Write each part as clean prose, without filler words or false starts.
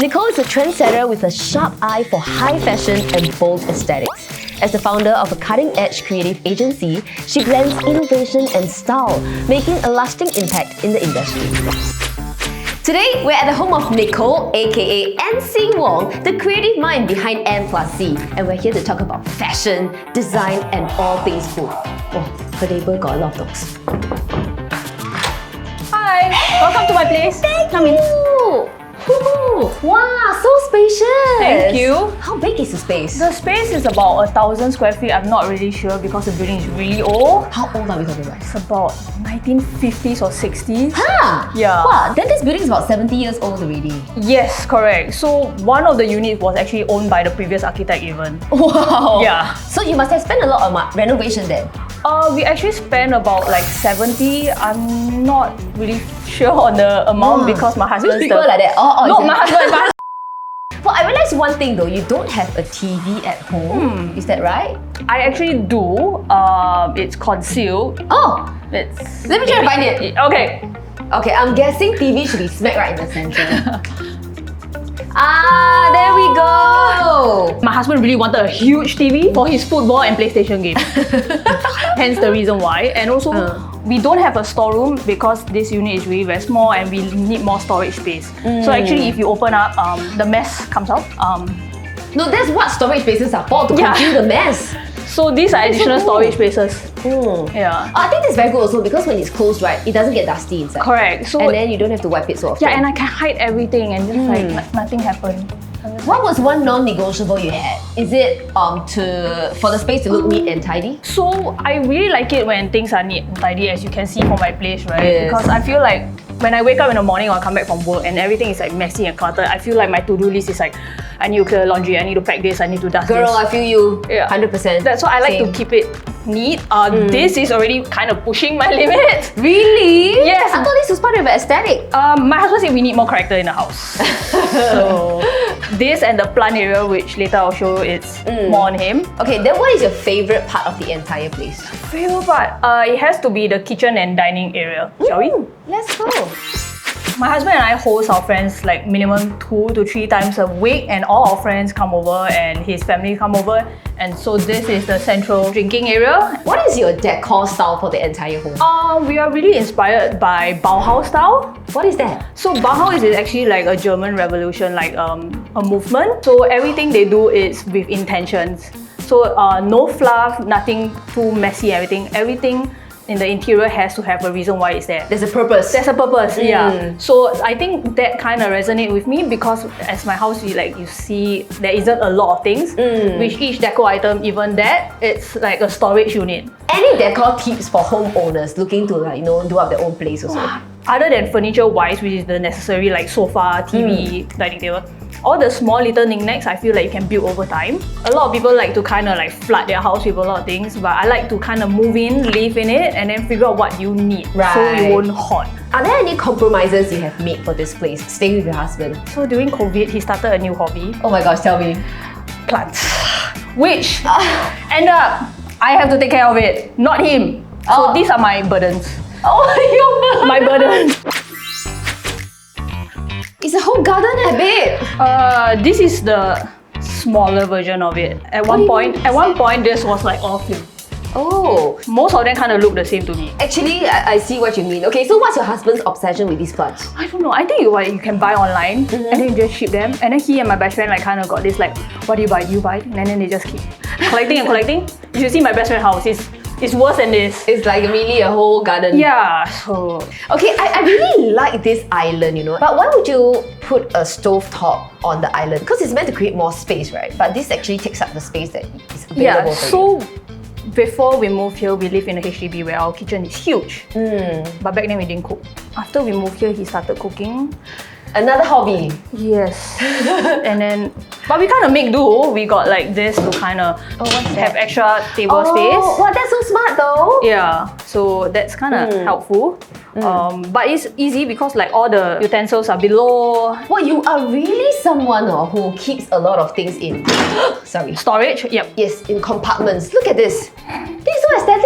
Nicole is a trendsetter with a sharp eye for high fashion and bold aesthetics. As the founder of a cutting-edge creative agency, she blends innovation and style, making a lasting impact in the industry. Today, we're at the home of Nicole, aka NCWong, the creative mind behind N+C, and we're here to talk about fashion, design, and all things food. Oh, her neighbor got a lot of dogs. Hi, welcome to my place. Come in. Wow, so spacious! Thank you. How big is the space? The space is about 1,000 square feet. I'm not really sure because the building is really old. How old are we talking about? It's about 1950s or 60s. Huh? Yeah. Wow, then this building is about 70 years old already. Yes, correct. So one of the units was actually owned by the previous architect even. Wow! Yeah. So you must have spent a lot on renovation then? We actually spent about like 70. I'm not really sure on the amount because my husband's Which people like that? No, my husband. Well, I realized one thing though, you don't have a TV at home. Is that right? I actually do. It's concealed. Oh! It's Let me try to find it. Okay. Okay, I'm guessing TV should be smack right in the center. Ah, there we go! My husband really wanted a huge TV for his football and PlayStation game. Hence the reason why. And also, we don't have a storeroom because this unit is really very small and we need more storage space. So actually, if you open up, the mess comes out. No, that's what storage spaces are for, to conceal the mess. So these are additional storage spaces. Yeah. I think it's very good also because when it's closed, right, it doesn't get dusty inside. Correct. So and then you don't have to wipe it so often. yeah, and I can hide everything and just like nothing happened. What was one non-negotiable you had? Is it for the space to look neat and tidy? So I really like it when things are neat and tidy, as you can see from my place, right? Yes. Because I feel like when I wake up in the morning or I come back from work and everything is like messy and cluttered, I feel like my to-do list is like, I need to clear laundry, I need to pack this, I need to dust Girl, this. I feel you. Yeah. 100%. That's why I like Same. to keep it neat. This is already kind of pushing my limit. Really? Yes. I thought this was part of the aesthetic. My husband said we need more character in the house. So this and the plant area, which later I'll show, it's more on him. Okay, then what is your favorite part of the entire place? Favorite part? It has to be the kitchen and dining area. Shall we? Let's go. My husband and I host our friends like minimum 2 to 3 times a week, and all our friends come over and his family come over. And so this is the central drinking area. What is your decor style for the entire home? We are really inspired by Bauhaus style. What is that? So Bauhaus is actually like a German revolution, like a movement. So everything they do is with intentions. So no fluff, nothing too messy, everything in the interior has to have a reason why it's there. There's a purpose. There's a purpose, yeah. So I think that kind of resonates with me because as my house, you see there isn't a lot of things. With each decor item, even that, it's like a storage unit. Any decor tips for homeowners looking to do up their own place also? Other than furniture-wise, which is the necessary like sofa, TV, dining table, all the small little knickknacks I feel like you can build over time. A lot of people like to kind of like flood their house with a lot of things, but I like to kind of move in, live in it, and then figure out what you need so you won't hoard. Are there any compromises you have made for this place, staying with your husband? So during COVID, he started a new hobby. Oh my gosh, tell me. Plants. Which end up, I have to take care of it, not him. So these are my burdens. Oh, your My burdens. It's a whole garden, babe. This is the smaller version of it. At one point, this was like all filled. Oh. Most of them kind of look the same to me. Actually, I see what you mean. Okay, so what's your husband's obsession with these plants? I don't know. I think you can buy online and then you just ship them. And then he and my best friend like kind of got this like, what do you buy? Do you buy? And then they just keep collecting and collecting. You should see my best friend's house. It's worse than this. It's like really a whole garden. Yeah, so... Okay, I really like this island, But why would you put a stovetop on the island? Because it's meant to create more space, right? But this actually takes up the space that is available for you. So before we moved here, we lived in a HDB where our kitchen is huge. But back then we didn't cook. After we moved here, he started cooking. Another hobby. Yes. And then, but we kind of make do. We got like this to kind of have extra table space. Wow, that's so smart though. Yeah, so that's kind of helpful. But it's easy because like all the utensils are below. What, you are really someone who keeps a lot of things in sorry. Storage, yep. Yes, in compartments. Look at this. This is so aesthetic,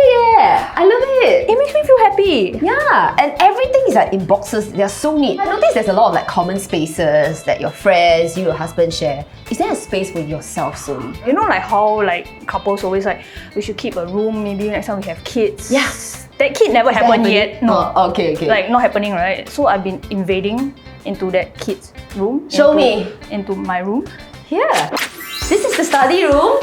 I love it. It makes me feel happy. Yeah, and everything is like in boxes. They're so neat. I noticed there's a lot of like common spaces that your friends, you, your husband share. Is there a space for yourself, Zoe? You know, like how like couples always like we should keep a room. Maybe next time we have kids. Yes. That kid never happened yet. No. Oh, okay. Like not happening, right? So I've been invading into that kid's room. Show me. Into my room. Here. This is the study room.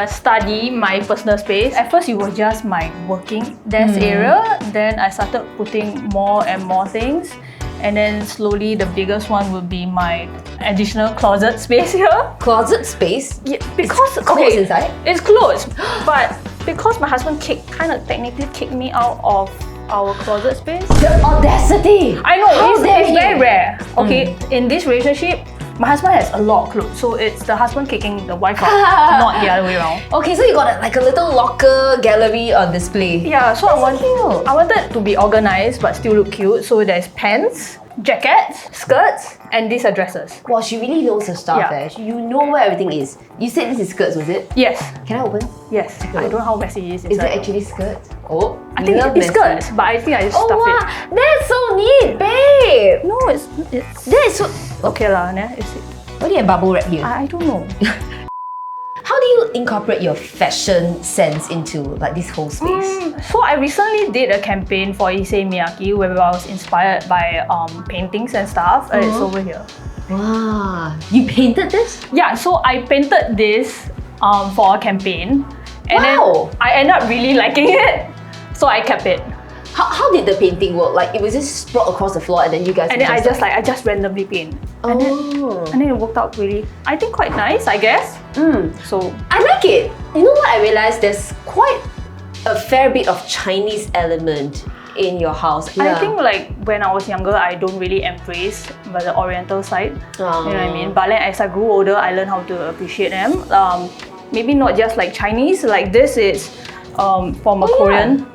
Study, my personal space. At first, it was just my working desk area. Then I started putting more and more things. And then slowly, the biggest one will be my additional closet space here. Closet space? Yeah, because it's clothes inside? It's closed, but because my husband kind of technically kicked me out of our closet space. The audacity! I know, How it's dare very he? rare. Okay, in this relationship, my husband has a lot of clothes, so it's the husband kicking the wife out, not the other way around. Okay, so you got like a little locker gallery on display. Yeah, so Cute. I wanted to be organized but still look cute. So there's pants, jackets, skirts, and these are dresses. Wow, she really knows her stuff. Yeah. You know where everything is. You said this is skirts, was it? Yes, Can I open? yes. I don't know how messy it is Is inside. it actually skirts? Oh, I think love it's messy. skirts, but I think I just Oh stuff wow, it. that's so neat, babe. No, it's That is so. okay lah. It's What do you have bubble wrap here? I don't know. How do you incorporate your fashion sense into like this whole space? So I recently did a campaign for Issei Miyake where I was inspired by paintings and stuff. It's over here. Wow, you painted this? Yeah, so I painted this for a campaign, and Wow. then I ended up really liking it, so I kept it. How did the painting work? Like it was just sprawled across the floor and then you guys And then I just randomly paint. And then it worked out really, I think, quite nice, I guess. So I like it. You know what I realized? There's quite a fair bit of Chinese element in your house. I think like when I was younger, I don't really embrace the Oriental side. You know what I mean? But then as I grew older, I learned how to appreciate them. Maybe not just like Chinese. Like this is from a Korean.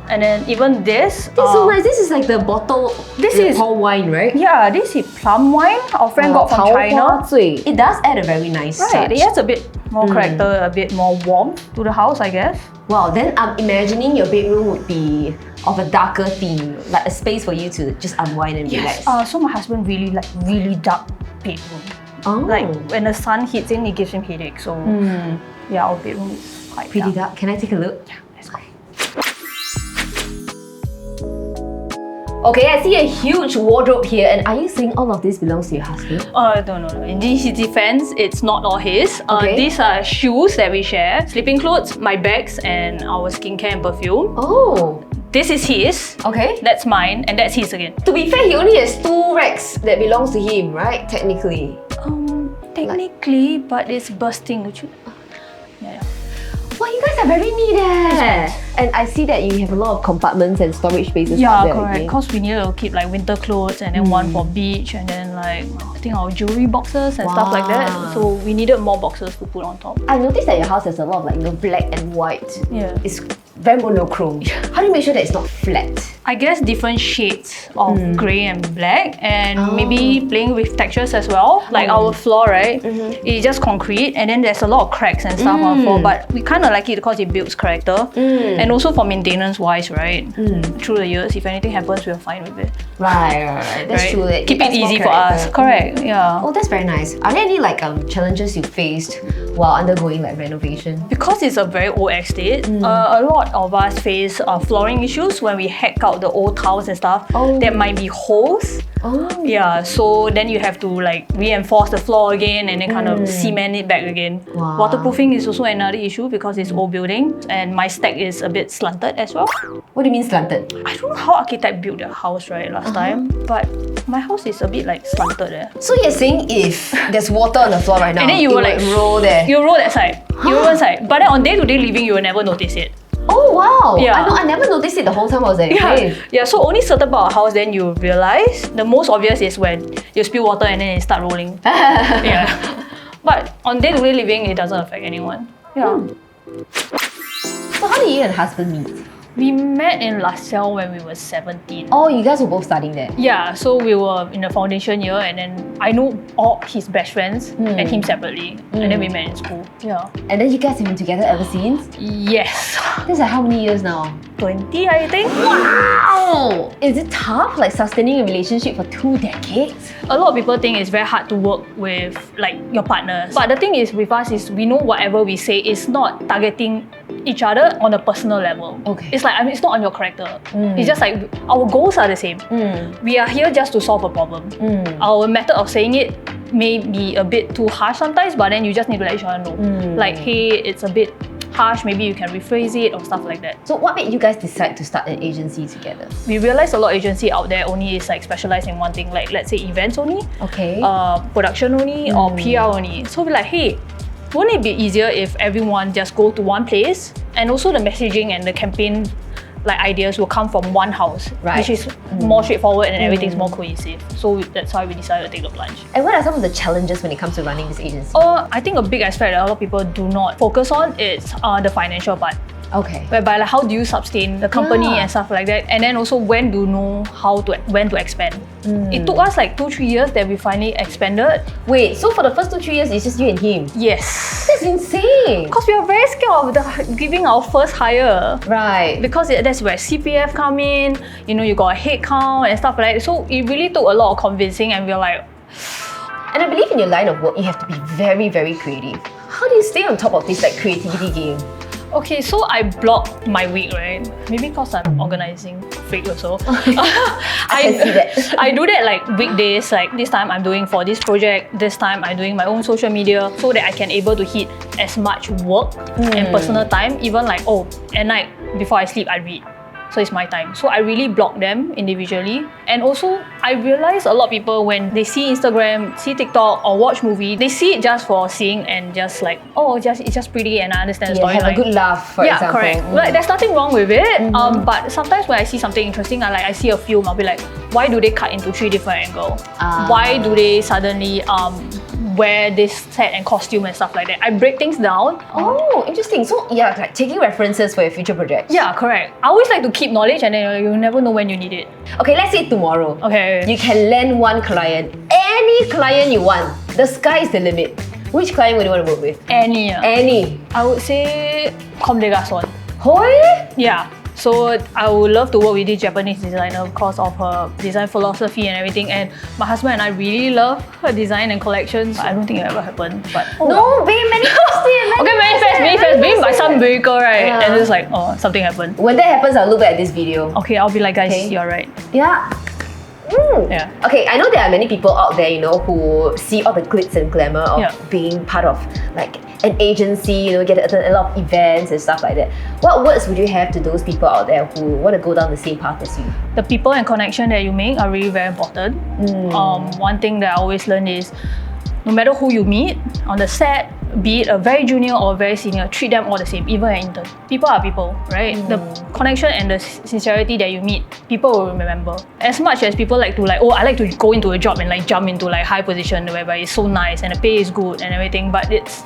And then even this. It's so nice. This is like the bottle. This the is- Paul wine, right? Yeah, this is plum wine. Our friend got from China. It does add a very nice Right, touch. it adds a bit more character, a bit more warmth to the house, I guess. Wow, then I'm imagining your bedroom would be of a darker theme, like a space for you to just unwind and relax. So my husband really dark bedroom. Oh, Like when the sun hits in, it gives him headache. So yeah, our bedroom is quite pretty dark. Can I take a look? Yeah, let's go. Okay, I see a huge wardrobe here, and are you saying all of this belongs to your husband? No. In his defense, it's not all his. Okay. These are shoes that we share, sleeping clothes, my bags, and our skincare and perfume. Oh, This is his. okay. That's mine, and that's his again. To be fair, he only has 2 racks that belongs to him, right? Technically. Technically, but it's bursting. Would you? Yeah. Wow, you guys are very neat And I see that you have a lot of compartments and storage spaces Yeah, out there. correct. again. Because we needed to keep like winter clothes and then one for beach and then like I think our jewelry boxes and stuff like that. Wow. So we needed more boxes to put on top. I noticed that your house has a lot of like black and white. Yeah. It's very monochrome. How do you make sure that it's not flat? I guess different shades of grey and black and maybe playing with textures as well. Like our floor, right? It's just concrete and then there's a lot of cracks and stuff on the floor. But we kind of like it because it builds character. And also for maintenance wise, right? Through the years, if anything happens, we're fine with it. Right. That's right? true. That Keep it adds more easy for us. character. Correct, yeah. Oh, that's very nice. Are there any like challenges you faced while undergoing like renovation? Because it's a very old estate, a lot of us face flooring issues when we hack out the old tiles and stuff. There might be holes. Yeah, so then you have to like reinforce the floor again and then kind of cement it back again. Wow. Waterproofing is also another issue because it's old building and my stack is a bit slanted as well. What do you mean slanted? I don't know how architect built their house last time, but my house is a bit like slanted there. So you're saying if there's water on the floor right now, And then you it will like roll there. You roll that side. You roll one side. But then on day-to-day living, you will never notice it. Oh wow! Yeah. I never noticed it the whole time I was there. Yeah, so only certain part of house then you realize. The most obvious is when you spill water and then it start rolling. Yeah. But on day-to-day living, it doesn't affect anyone. Yeah. So how do you and husband meet? We met in LaSalle when we were 17. Oh, you guys were both studying there. Yeah, so we were in the foundation year, and then I know all his best friends and him separately, and then we met in school. Yeah. And then you guys have been together ever since? Yes. This is like how many years now? 20, I think. Wow! Is it tough, like sustaining a relationship for 2 decades? A lot of people think it's very hard to work with like your partners. But the thing is with us is we know whatever we say is not targeting each other on a personal level. Okay. It's like, I mean, it's not on your character. It's just like our goals are the same. We are here just to solve a problem. Our method of saying it may be a bit too harsh sometimes, but then you just need to let each other know. Like, hey, it's a bit harsh, maybe you can rephrase it or stuff like that. So what made you guys decide to start an agency together? We realized a lot of agency out there only is like specialized in one thing, like let's say events only, Okay. Production only, or PR only. So we're like, hey, wouldn't it be easier if everyone just go to one place, and also the messaging and the campaign like ideas will come from one house, Right. which is more straightforward and everything's more cohesive. So that's why we decided to take the plunge. And what are some of the challenges when it comes to running this agency? I think a big aspect that a lot of people do not focus on is the financial part. Okay. Whereby like how do you sustain the company and stuff like that, and then also when do you know when to expand. It took us like 2-3 years that we finally expanded. Wait, so for the first 2-3 years, it's just you and him? Yes. That's insane! Because we are very scared of giving our first hire. Right. Because that's where CPF come in, you got a head count and stuff like that. So it really took a lot of convincing, and we're like... And I believe in your line of work, you have to be very, very creative. How do you stay on top of this like creativity game? Okay, so I block my week, right? Maybe because I'm organizing freak also. I can see that. I do that like weekdays, like this time I'm doing for this project, this time I'm doing my own social media, so that I can able to hit as much work and personal time. Even like, at night before I sleep, I read. So it's my time. So I really block them individually. And also, I realize a lot of people, when they see Instagram, see TikTok or watch movie, they see it just for seeing and just like, it's just pretty and I understand the storyline. Have a good laugh, for example. Yeah, correct. Like, there's nothing wrong with it. But sometimes when I see something interesting, I see a film, I'll be like, why do they cut into 3 different angles? Why do they suddenly wear this set and costume and stuff like that? I break things down. Oh, interesting. So yeah, like taking references for your future projects. Yeah, correct. I always like to keep knowledge, and then you never know when you need it. Okay, let's say tomorrow. Okay. You can land one client, any client you want. The sky is the limit. Which client would you want to work with? Any. Any. I would say Comme des Garçons. Hoi? Yeah. So I would love to work with this Japanese designer because of her design philosophy and everything. And my husband and I really love her design and collections. I don't think it ever happened, but No, babe, manifest it. okay, manifest being by some miracle, right? Yeah. And it's like, something happened. When that happens, I'll look back at this video. Okay, I'll be like, guys, Okay. you're right. Yeah. Yeah. Okay, I know there are many people out there, who see all the glitz and glamour of being part of like an agency, get to attend a lot of events and stuff like that. What words would you have to those people out there who want to go down the same path as you? The people and connection that you make are really very important. One thing that I always learn is, no matter who you meet on the set, be it a very junior or a very senior, treat them all the same, even an intern. People are people, right? The connection and the sincerity that you meet, people will remember. As much as people like to I like to go into a job and like jump into like high position whereby it's so nice and the pay is good and everything, but it's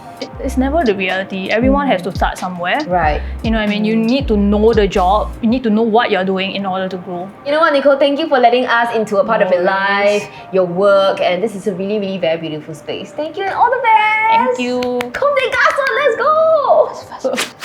never the reality. Everyone has to start somewhere. Right. You know what I mean? You need to know the job, you need to know what you're doing in order to grow. You know what, Nicole? Thank you for letting us into a part of your life, your work, and this is a really, really very beautiful space. Thank you and all the best! Thank you. Comme des Garçons, let's go!